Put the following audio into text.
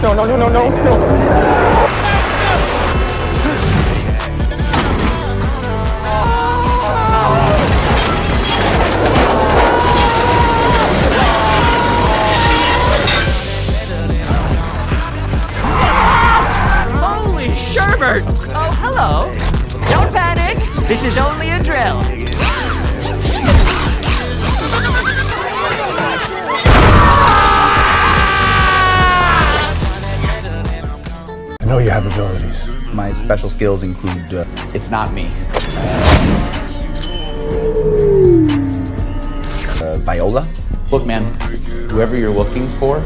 No, no, no, no, no, no. Holy sherbert! Oh, hello. Don't panic. This is only a drill. I know you have abilities. My special skills include, it's not me. Viola. Look, man, whoever you're looking for,